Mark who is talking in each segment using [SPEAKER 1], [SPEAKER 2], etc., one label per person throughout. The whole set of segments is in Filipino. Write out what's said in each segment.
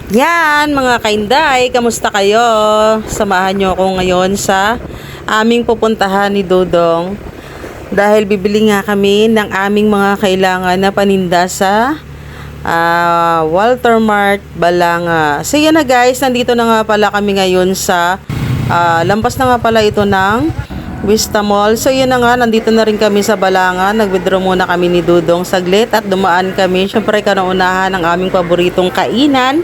[SPEAKER 1] Yan, mga kainday, kamusta kayo? Samahan nyo ako ngayon sa aming pupuntahan ni Dodong dahil bibili nga kami ng aming mga kailangan na paninda sa Walter Mart, Balanga. So yan na guys, nandito na nga pala kami ngayon sa lampas na nga pala ito ng Vista Mall. So yun na nga, nandito na rin kami sa Balanga. Nag-withdraw muna kami ni Dudong saglit at dumaan kami. Syempre kanaunahan ang aming paboritong kainan.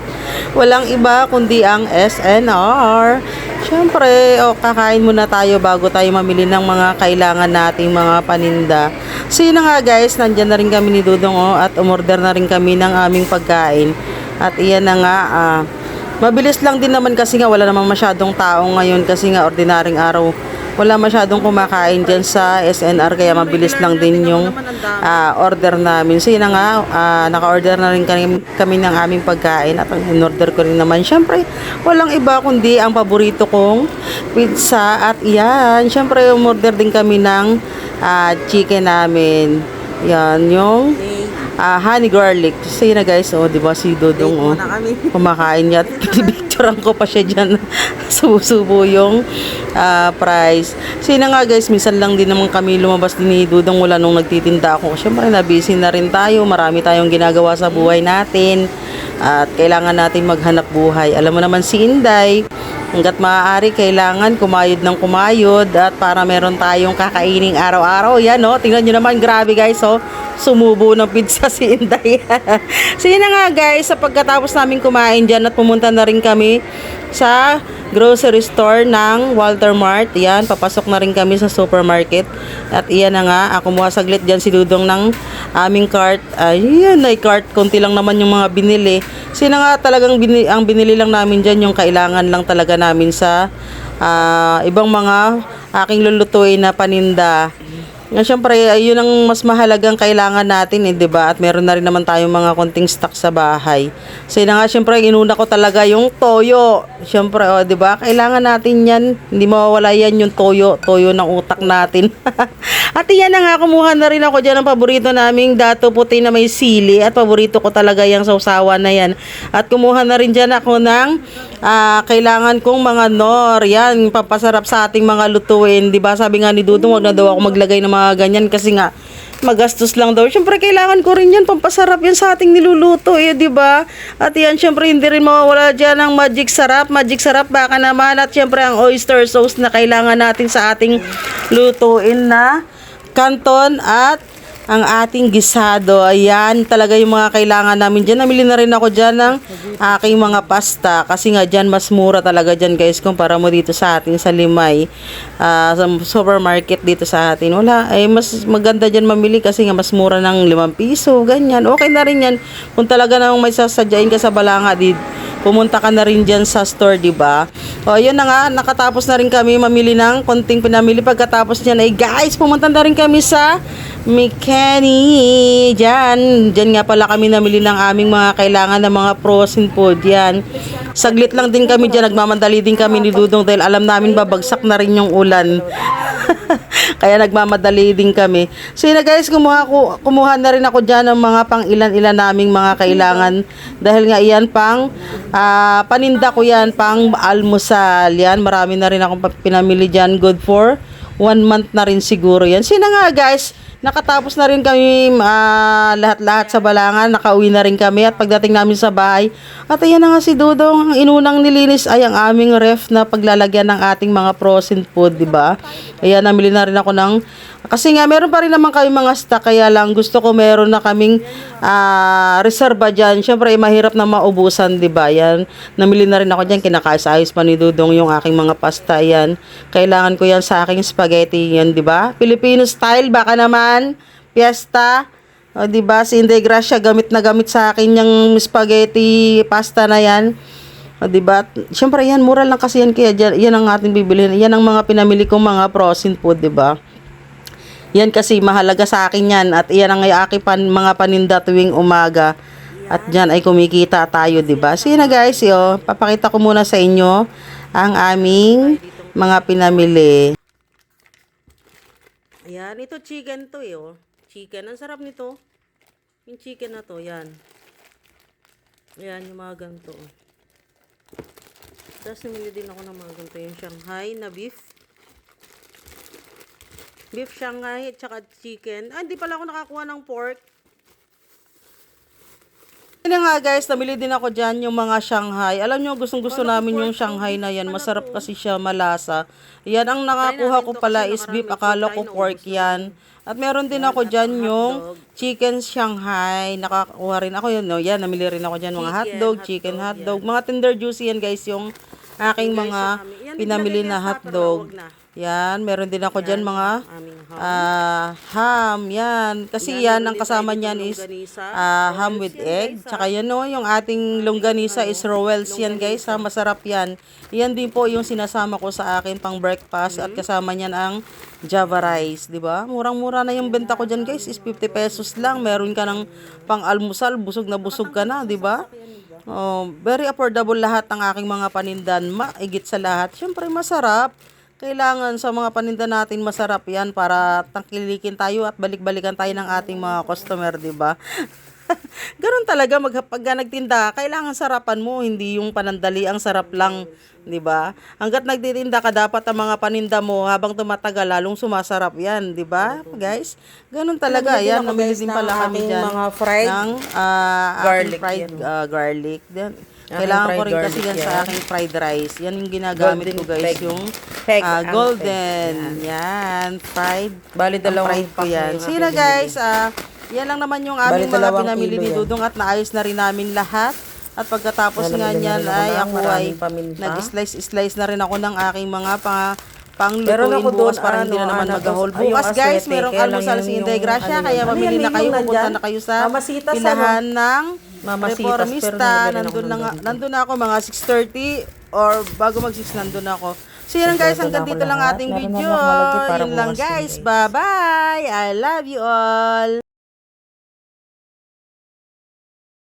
[SPEAKER 1] Walang iba kundi ang SNR. Syempre, kakain muna tayo bago tayo mamili ng mga kailangan nating mga paninda. So yun na nga guys, nandyan na rin kami ni Dudong at umorder na rin kami ng aming pagkain. At iyan na nga, mabilis lang din naman kasi nga wala namang masyadong tao ngayon kasi nga ordinaryong araw. Wala masyadong kumakain dyan sa SNR kaya mabilis lang din yung order namin. So yun na nga, naka-order na rin kami ng aming pagkain at ang in-order ko rin naman. Syempre, walang iba kundi ang paborito kong pizza at iyan. Syempre, umorder din kami ng chicken namin. Yan, yung honey garlic. So yun na guys, diba si Dodong kumakain niya at pinipicturean ko pa siya dyan. Subo-subo yung price. So yun na nga guys, minsan lang din naman kami lumabas din ni Dodong wala nung nagtitinda ako. Siyempre na busy na rin tayo, marami tayong ginagawa sa buhay natin at kailangan natin maghanap buhay. Alam mo naman si Inday, hanggat maaari kailangan kumayod ng kumayod at para meron tayong kakaining araw-araw. Yan tingnan nyo naman, grabe guys sumubo ng pizza si Inday. So yun na nga guys, sa pagkatapos namin kumain dyan at pumunta na rin kami sa grocery store ng Walter Mart. Yan, papasok na rin kami sa supermarket. At iyan na nga, kumuha saglit dyan si Dudong ng aming cart. Ayan, ay cart, konti lang naman yung mga binili. Sina nga talagang ang binili lang namin dyan, yung kailangan lang talaga namin sa ibang mga aking lulutuin na paninda. Siyempre, yun ang mas mahalagang kailangan natin, 'di ba? At meron na rin naman tayong mga konting stock sa bahay. So, yun nga, siyempre, inuna ko talaga yung toyo. Siyempre, 'di ba? Kailangan natin 'yan. Hindi mawawala 'yan yung toyo ng utak natin. At iyan na nga, kumuha na rin ako diyan ng paborito naming dato puti na may sili at paborito ko talaga yung sausawan na 'yan. At kumuha na rin diyan ako ng kailangan kong mga nor. Yan, papasarap sa ating mga lutuin, 'di ba? Sabi nga ni Dudong, wag na daw ako maglagay ng mga ganyan kasi nga magastos lang daw. Syempre kailangan ko rin yan, pampasarap yan sa ating niluluto 'di ba? At yan, syempre hindi rin mawawala diyan ang magic sarap baka naman. At syempre ang oyster sauce na kailangan natin sa ating lutuin na canton at ang ating gisado. Ayan, talaga yung mga kailangan namin dyan. Namili na rin ako dyan ng aking mga pasta. Kasi nga dyan, mas mura talaga dyan guys. Kumpara mo dito sa atin sa Limay. Sa supermarket dito sa atin. Wala, mas maganda dyan mamili kasi nga mas mura ng 5 piso. Ganyan. Okay na rin yan. Kung talaga namang may sasadyain ka sa Balanga, pumunta ka na rin dyan sa store, diba? Yun na nga, nakatapos na rin kami mamili ng konting pinamili. Pagkatapos niyan ay guys, pumunta na rin kami sa McKinney. Diyan nga pala kami namili ng aming mga kailangan ng mga frozen food. Yan. Saglit lang din kami dyan, nagmamadali din kami ni Dudong dahil alam namin babagsak na rin yung ulan. Kaya nagmamadali din kami. So yun na guys, kumuha na rin ako dyan ng mga pang ilan-ilan naming mga kailangan. Dahil nga iyan pang paninda ko yan, pang almusal. Yan, marami na rin akong pinamili dyan. Good for 1 month na rin siguro yan. So yun na nga guys, nakatapos na rin kami lahat-lahat sa Balangan. Nakauwi na rin kami at pagdating namin sa bahay. At ayan na nga si Dudong, ang inunang nilinis ay ang aming ref na paglalagyan ng ating mga frozen food, diba? Ayan, namili na rin ako ng kasi nga meron pa rin naman kami mga stock, kaya lang gusto ko meron na kaming reserva dyan. Syempre mahirap na maubusan, diba? Yan, namili na rin ako dyan, kinakaayos pa ni Dudong yung aking mga pasta. Yan, kailangan ko yan sa aking spaghetti yan, diba? Filipino style, baka naman fiesta. Diba, si Inday Gracia gamit na gamit sa akin yung spaghetti pasta na yan. Diba, syempre yan, mura lang kasi yan, kaya dyan, yan ang ating bibilihin. Yan ang mga pinamili kong mga frozen food, diba? Yan kasi mahalaga sa akin yan. At yan ang aking mga paninda tuwing umaga. At dyan ay kumikita tayo, diba? So yun na guys, papakita ko muna sa inyo ang aming mga pinamili. Ayan, ito chicken to chicken, ang sarap nito. Yung chicken na to, yan. Ayan, yung mga ganito. Tapos namili din ako ng mga ganito yung Shanghai na beef. Beef Shanghai at saka chicken. Ah, hindi pala ako nakakuha ng pork. Yan nga guys, namili din ako dyan yung mga Shanghai. Alam nyo, gustong-gusto namin yung Shanghai na yan. Masarap kasi siya, malasa. Yan, ang nakakuha ko pala is beef. Akala ko pork yan. At meron din ako dyan yung chicken Shanghai. Nakakuha rin ako yun. No? Yan, namili rin ako dyan mga hotdog, chicken hotdog. Mga tender juicy yan guys, yung aking mga pinamili na hotdog. Yan, meron din ako dyan mga ham, yan. Kasi yan, ang kasama niyan is ham with egg. Tsaka yan no, yung ating longganisa is Rowells yan guys, ha, masarap yan. Yan din po yung sinasama ko sa akin pang breakfast at kasama niyan ang Java rice, di ba? Murang-mura na yung benta ko dyan guys, is 50 pesos lang. Meron ka ng pang-almusal, busog na busog ka na, di ba? Oh, very affordable lahat ng aking mga panindan, maigit sa lahat. Syempre masarap. Kailangan sa mga paninda natin masarap yan para tangkilikin tayo at balik-balikan tayo ng ating mga customer, di ba? Ganun talaga pag nagtinda, kailangan sarapan mo, hindi yung panandali ang sarap lang, di ba? Hangga't nagtitinda ka, dapat ang mga paninda mo habang tumatagal lalong sumasarap yan, di ba? Guys, ganun talaga. Yan, namili din pala kami dyan
[SPEAKER 2] mga fried
[SPEAKER 1] ng
[SPEAKER 2] garlic,
[SPEAKER 1] fried garlic. Kailangan ko rin kasi yan sa aking fried rice. Yan yung ginagamit ko guys, yung golden. Yan, fried.
[SPEAKER 2] Bali, dalawang
[SPEAKER 1] fried ko yan. So yun na guys, yan lang naman yung aming mga pinamili ni Dudong at naayos na rin namin lahat. At pagkatapos nga niyan ay ako ay nag-slice na rin ako ng aking mga panglutuin bukas para hindi na naman mag-hold. Bukas guys, merong almusal si Inday Gracia, kaya mamili na kayo, pupunta na kayo sa pilahan ng Reformista. Nandun na ako mga 6:30 or bago mag-6 nandun ako. So yun guys, hanggang dito lang ating video. Yun lang guys, bye bye, I love you all.